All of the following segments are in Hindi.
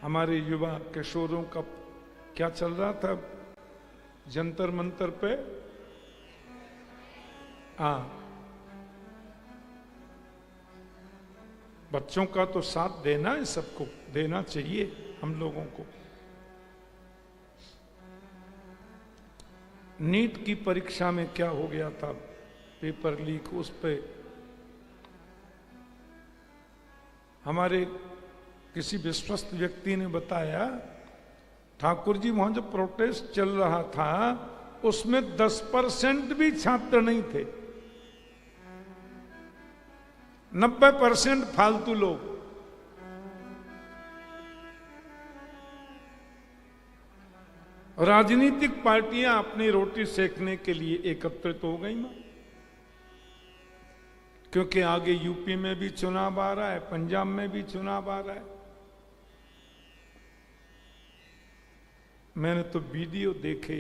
हमारे युवा किशोरों का क्या चल रहा था जंतर मंतर पे? हाँ, बच्चों का तो साथ देना है, सबको देना चाहिए हम लोगों को। नीट की परीक्षा में क्या हो गया था, पेपर लीक, उस पे हमारे किसी विश्वस्त व्यक्ति ने बताया, ठाकुर जी वहां जो प्रोटेस्ट चल रहा था उसमें 10% भी छात्र नहीं थे, 90% फालतू लोग। राजनीतिक पार्टियां अपनी रोटी सेकने के लिए एकत्रित हो गई ना, क्योंकि आगे यूपी में भी चुनाव आ रहा है, पंजाब में भी चुनाव आ रहा है। मैंने तो वीडियो देखे,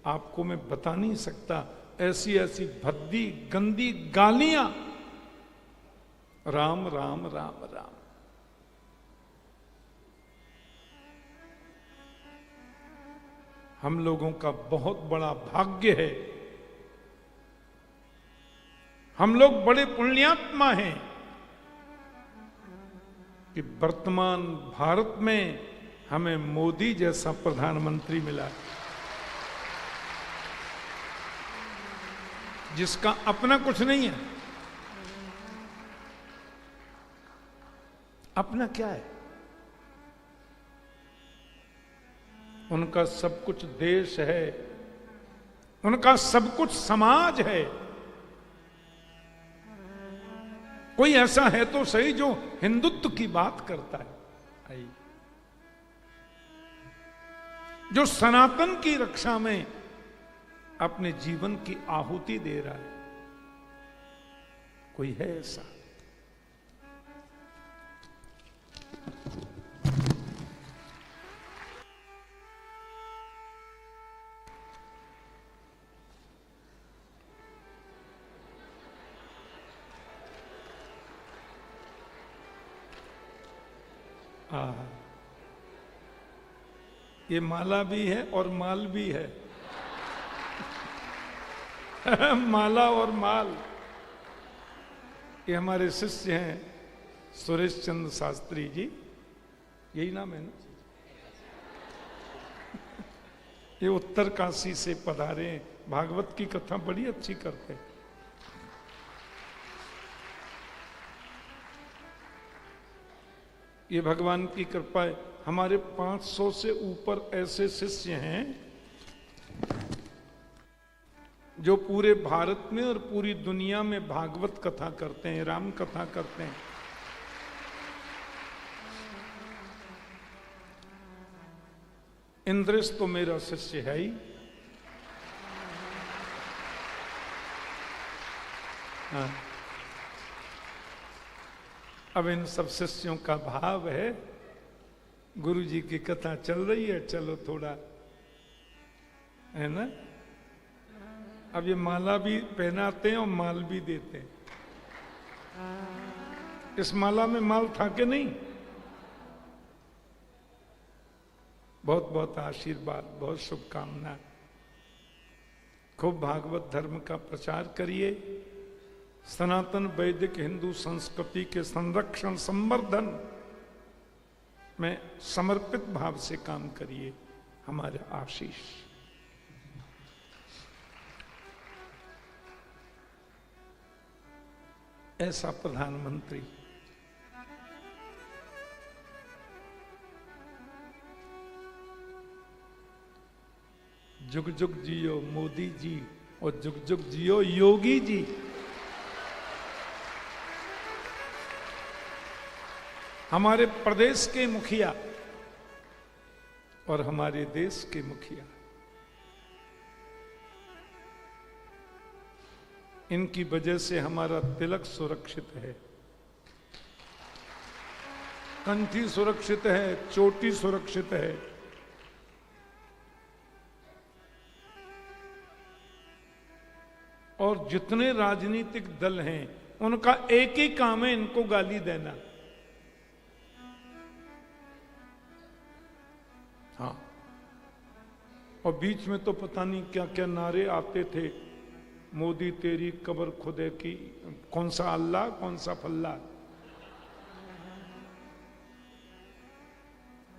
आपको मैं बता नहीं सकता, ऐसी ऐसी भद्दी गंदी गालियां, राम राम राम राम। हम लोगों का बहुत बड़ा भाग्य है, हम लोग बड़े पुण्यात्मा हैं कि वर्तमान भारत में हमें मोदी जैसा प्रधानमंत्री मिला, जिसका अपना कुछ नहीं है। अपना क्या है? उनका सब कुछ देश है, उनका सब कुछ समाज है। कोई ऐसा है तो सही जो हिंदुत्व की बात करता है, जो सनातन की रक्षा में अपने जीवन की आहुति दे रहा है। कोई है ऐसा? ये माला भी है और माल भी है। माला और माल। ये हमारे शिष्य हैं सुरेश चंद्र शास्त्री जी, यही नाम है ना? ये उत्तर काशी से पधारे हैं, भागवत की कथा बड़ी अच्छी करते हैं। ये भगवान की कृपा है, हमारे 500 से ऊपर ऐसे शिष्य हैं जो पूरे भारत में और पूरी दुनिया में भागवत कथा करते हैं, राम कथा करते हैं। इंद्रेश तो मेरा शिष्य है ही। हाँ। अब इन सब शिष्यों का भाव है, गुरु जी की कथा चल रही है, चलो थोड़ा, है ना? अब ये माला भी पहनाते हैं और माल भी देते हैं। इस माला में माल था कि नहीं? बहुत बहुत आशीर्वाद, बहुत शुभकामना। खूब भागवत धर्म का प्रचार करिए, सनातन वैदिक हिंदू संस्कृति के संरक्षण संवर्धन में समर्पित भाव से काम करिए। हमारे आशीष। ऐसा प्रधानमंत्री जुग जुग जियो मोदी जी और जुग जुग जियो योगी जी। हमारे प्रदेश के मुखिया और हमारे देश के मुखिया, इनकी वजह से हमारा तिलक सुरक्षित है, कंठी सुरक्षित है, चोटी सुरक्षित है। और जितने राजनीतिक दल हैं उनका एक ही काम है, इनको गाली देना। हाँ, और बीच में तो पता नहीं क्या क्या नारे आते थे, मोदी तेरी कब्र खुदे की, कौन सा अल्लाह कौन सा फल्ला।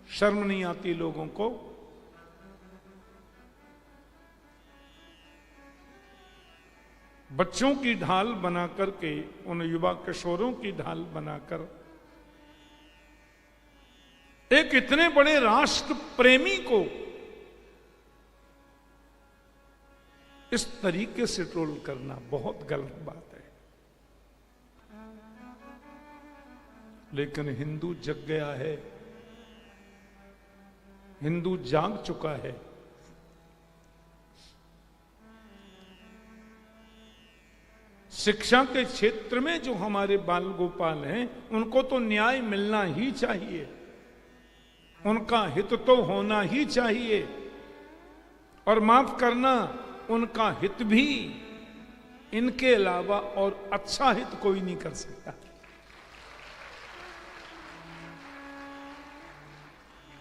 शर्म नहीं आती लोगों को? बच्चों की ढाल बना करके, उन युवा किशोरों की ढाल बनाकर एक इतने बड़े राष्ट्र प्रेमी को इस तरीके से ट्रोल करना बहुत गलत बात है। लेकिन हिंदू जग गया है, हिंदू जाग चुका है। शिक्षा के क्षेत्र में जो हमारे बाल गोपाल हैं, उनको तो न्याय मिलना ही चाहिए, उनका हित तो होना ही चाहिए। और माफ करना, उनका हित भी इनके अलावा और अच्छा हित कोई नहीं कर सकता।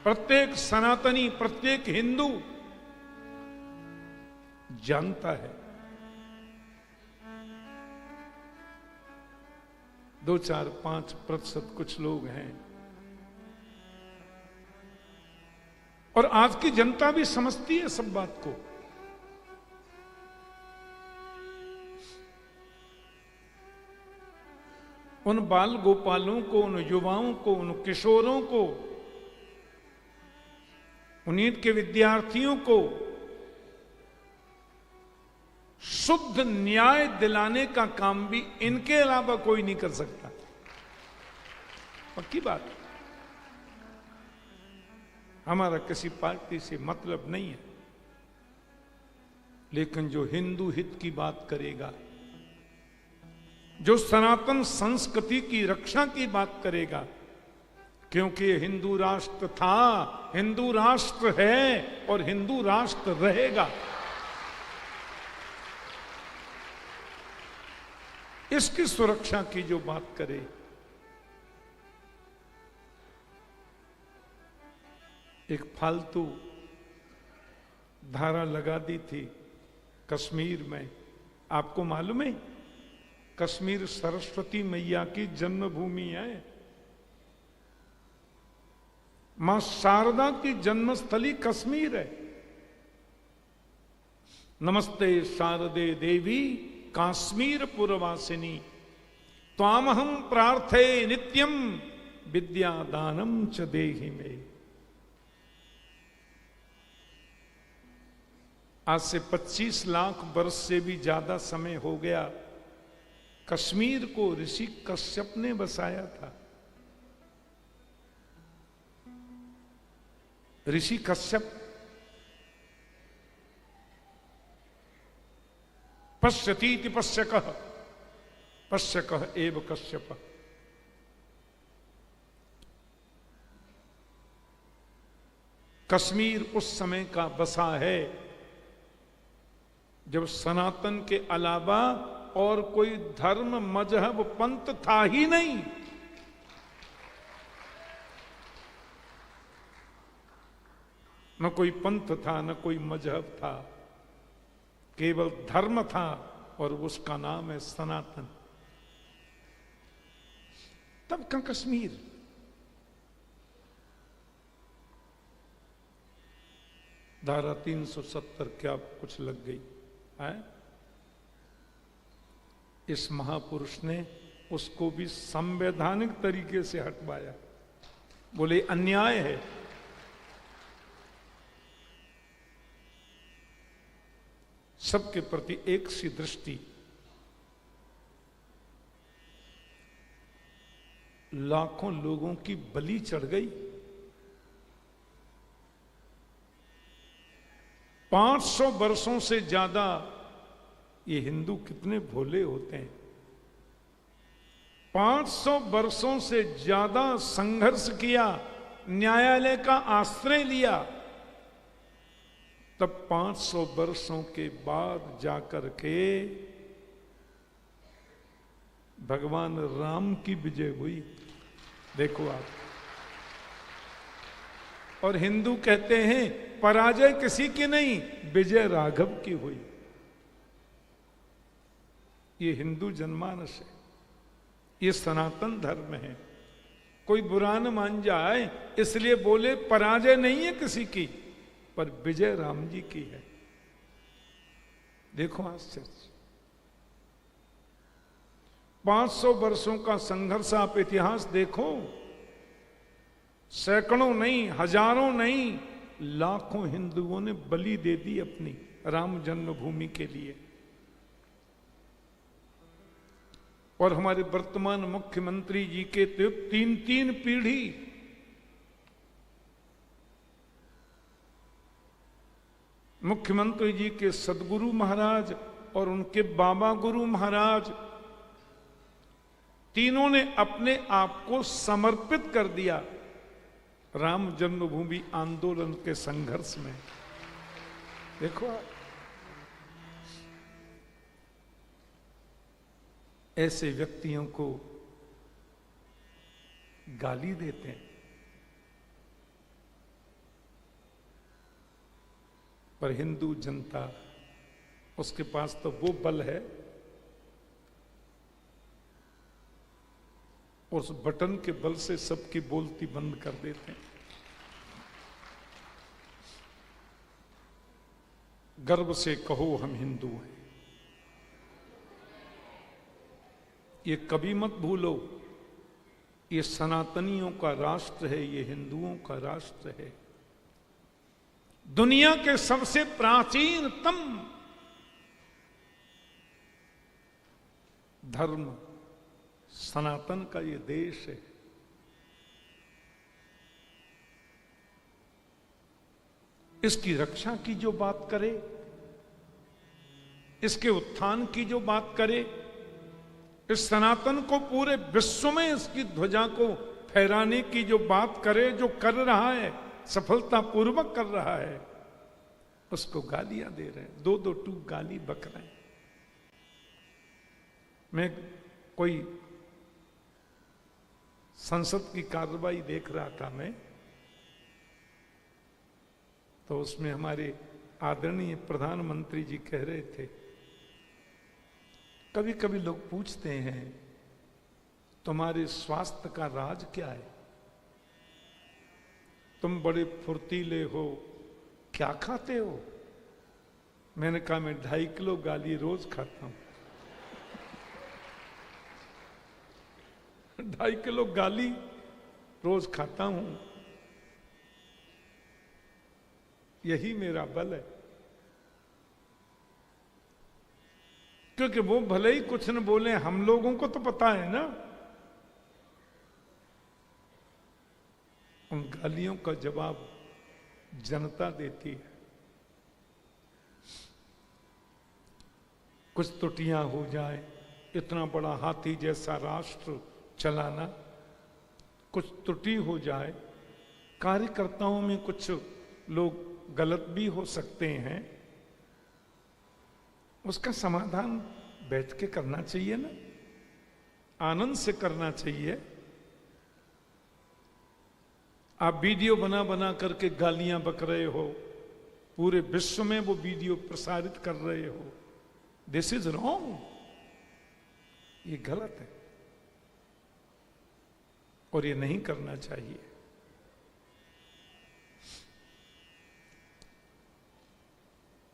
प्रत्येक सनातनी, प्रत्येक हिंदू जानता है। 2, 4, 5% कुछ लोग हैं, और आज की जनता भी समझती है सब बात को। उन बाल गोपालों को, उन युवाओं को, उन किशोरों को, उन्हीं के विद्यार्थियों को शुद्ध न्याय दिलाने का काम भी इनके अलावा कोई नहीं कर सकता। पक्की बात। हमारा किसी पार्टी से मतलब नहीं है, लेकिन जो हिंदू हित की बात करेगा, जो सनातन संस्कृति की रक्षा की बात करेगा, क्योंकि हिंदू राष्ट्र था, हिंदू राष्ट्र है और हिंदू राष्ट्र रहेगा, इसकी सुरक्षा की जो बात करे, एक फालतू धारा लगा दी थी कश्मीर में। आपको मालूम है, कश्मीर सरस्वती मैया की जन्मभूमि है। मां शारदा की जन्मस्थली कश्मीर है। नमस्ते शारदे देवी काश्मीर पुरवासिनी, त्वामहं प्रार्थे नित्यम विद्यादानम च देहि मे। आज से 25 लाख वर्ष से भी ज्यादा समय हो गया, कश्मीर को ऋषि कश्यप ने बसाया था। ऋषि कश्यप पश्यतीति पश्यकः, पश्यकः एव कश्यप। कश्मीर उस समय का बसा है जब सनातन के अलावा और कोई धर्म, मजहब, पंथ था ही नहीं। न कोई पंथ था, न कोई मजहब था, केवल धर्म था, और उसका नाम है सनातन। तब का कश्मीर। धारा 370 क्या कुछ लग गई है? इस महापुरुष ने उसको भी संवैधानिक तरीके से हटवाया। बोले अन्याय है। सबके प्रति एक सी दृष्टि। लाखों लोगों की बलि चढ़ गई। 500 वर्षों से ज्यादा ये हिंदू कितने भोले होते हैं। 500 वर्षों से ज्यादा संघर्ष किया, न्यायालय का आश्रय लिया, तब 500 वर्षों के बाद जाकर के भगवान राम की विजय हुई। देखो आप, और हिंदू कहते हैं पराजय किसी की नहीं, विजय राघव की हुई। ये हिंदू जनमानस है, ये सनातन धर्म है। कोई बुरा न मान जाए इसलिए बोले पराजय नहीं है किसी की, पर विजय राम जी की है। देखो आश्चर्य, 500 वर्षों का संघर्ष आप इतिहास देखो, सैकड़ों नहीं, हजारों नहीं, लाखों हिंदुओं ने बलि दे दी अपनी राम जन्मभूमि के लिए। और हमारे वर्तमान मुख्यमंत्री जी के तो 3-3 पीढ़ी मुख्यमंत्री जी के सदगुरु महाराज और उनके बाबा गुरु महाराज, तीनों ने अपने आप को समर्पित कर दिया राम जन्मभूमि आंदोलन के संघर्ष में। देखो आप, ऐसे व्यक्तियों को गाली देते हैं, पर हिंदू जनता, उसके पास तो वो बल है, और उस बटन के बल से सबकी बोलती बंद कर देते हैं। गर्व से कहो हम हिंदू हैं, ये कभी मत भूलो, ये सनातनियों का राष्ट्र है, ये हिंदुओं का राष्ट्र है। दुनिया के सबसे प्राचीनतम धर्म सनातन का ये देश है। इसकी रक्षा की जो बात करे, इसके उत्थान की जो बात करे, इस सनातन को पूरे विश्व में इसकी ध्वजा को फहराने की जो बात करे, जो कर रहा है, सफलतापूर्वक कर रहा है, उसको गालियां दे रहे हैं, 2-2 टूक गाली बक रहे हैं। मैं कोई संसद की कार्रवाई देख रहा था मैं, तो उसमें हमारे आदरणीय प्रधानमंत्री जी कह रहे थे, कभी कभी लोग पूछते हैं तुम्हारे स्वास्थ्य का राज क्या है, तुम बड़े फुर्तीले हो, क्या खाते हो? मैंने कहा मैं 2.5 किलो गाली रोज खाता हूं। 2.5 किलो गाली रोज खाता हूं, यही मेरा बल है। क्योंकि वो भले ही कुछ न बोले, हम लोगों को तो पता है ना, उन गालियों का जवाब जनता देती है। कुछ त्रुटियां हो जाए, इतना बड़ा हाथी जैसा राष्ट्र चलाना, कुछ त्रुटि हो जाए, कार्यकर्ताओं में कुछ लोग गलत भी हो सकते हैं, उसका समाधान बैठ के करना चाहिए ना, आनंद से करना चाहिए। आप वीडियो बना बना करके गालियां बक रहे हो, पूरे विश्व में वो वीडियो प्रसारित कर रहे हो, दिस इज रॉन्ग, ये गलत है और ये नहीं करना चाहिए।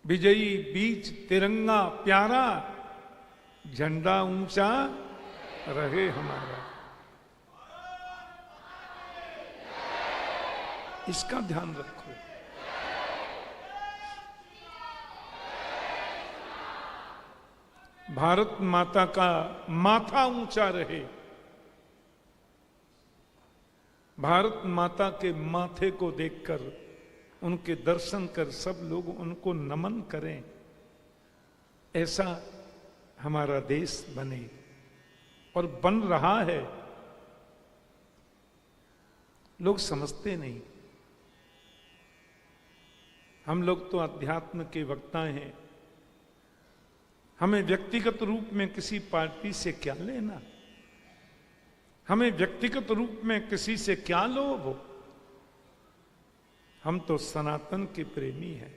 विजयी बीच तिरंगा प्यारा, झंडा ऊंचा रहे हमारा, इसका ध्यान रखो। भारत माता का माथा ऊंचा रहे, भारत माता के माथे को देखकर, उनके दर्शन कर सब लोग उनको नमन करें, ऐसा हमारा देश बने, और बन रहा है। लोग समझते नहीं, हम लोग तो अध्यात्म के वक्ता हैं, हमें व्यक्तिगत रूप में किसी पार्टी से क्या लेना, हमें व्यक्तिगत रूप में किसी से क्या लोभ हो। हम तो सनातन के प्रेमी हैं।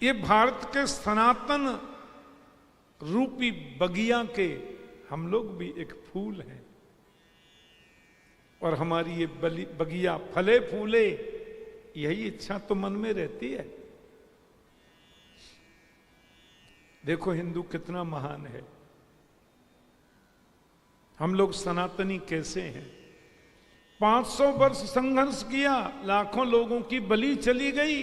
ये भारत के सनातन रूपी बगिया के हम लोग भी एक फूल हैं, और हमारी ये बगिया फले फूले, यही इच्छा तो मन में रहती है। देखो हिंदू कितना महान है, हम लोग सनातनी कैसे हैं। 500 वर्ष संघर्ष किया, लाखों लोगों की बलि चली गई,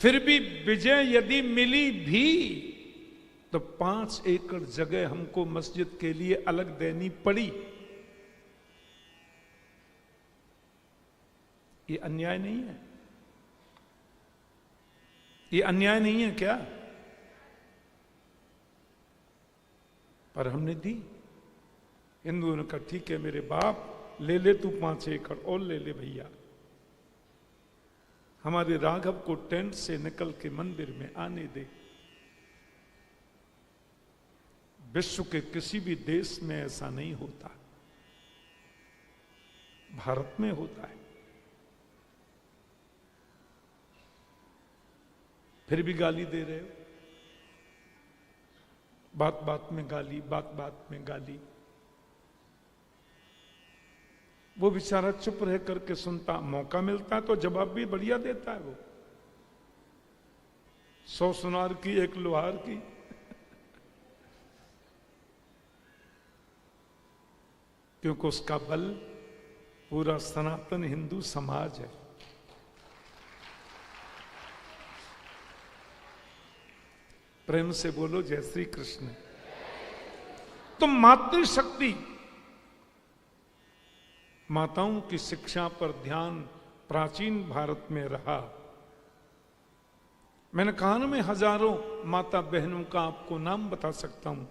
फिर भी विजय यदि मिली भी तो 5 एकड़ जगह हमको मस्जिद के लिए अलग देनी पड़ी। ये अन्याय नहीं है? ये अन्याय नहीं है क्या? पर हमने दी। हिंदुओं ने कहा ठीक है मेरे बाप, ले ले तू 5 एकड़ और ले ले भैया। हमारे राघव को टेंट से निकल के मंदिर में आने दे। विश्व के किसी भी देश में ऐसा नहीं होता, भारत में होता है। फिर भी गाली दे रहे हो, बात बात में गाली, बात बात में गाली। वो बेचारा चुप रह करके सुनता, मौका मिलता है तो जवाब भी बढ़िया देता है वो। 100 सुनार की 1 लोहार की। क्योंकि उसका बल पूरा सनातन हिंदू समाज है। प्रेम से बोलो जय श्री कृष्ण। तो मातृशक्ति, माताओं की शिक्षा पर ध्यान प्राचीन भारत में रहा। मैंने कहा ना, मैं हजारों माता बहनों का आपको नाम बता सकता हूं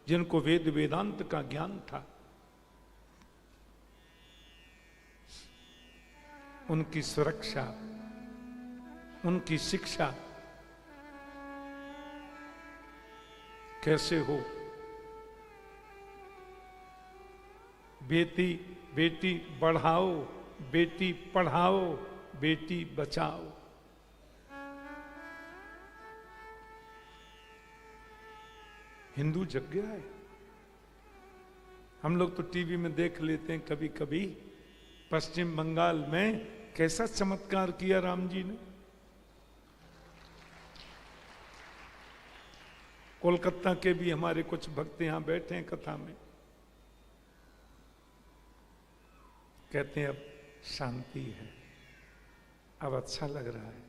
जिनको वेद वेदांत का ज्ञान था। उनकी सुरक्षा, उनकी शिक्षा कैसे हो। बेटी बेटी बढ़ाओ, बेटी पढ़ाओ, बेटी बचाओ। हिंदू जग गया है। हम लोग तो टीवी में देख लेते हैं कभी कभी, पश्चिम बंगाल में कैसा चमत्कार किया राम जी ने। कोलकाता के भी हमारे कुछ भक्त यहां बैठे हैं कथा में, कहते हैं अब शांति है, अब अच्छा लग रहा है।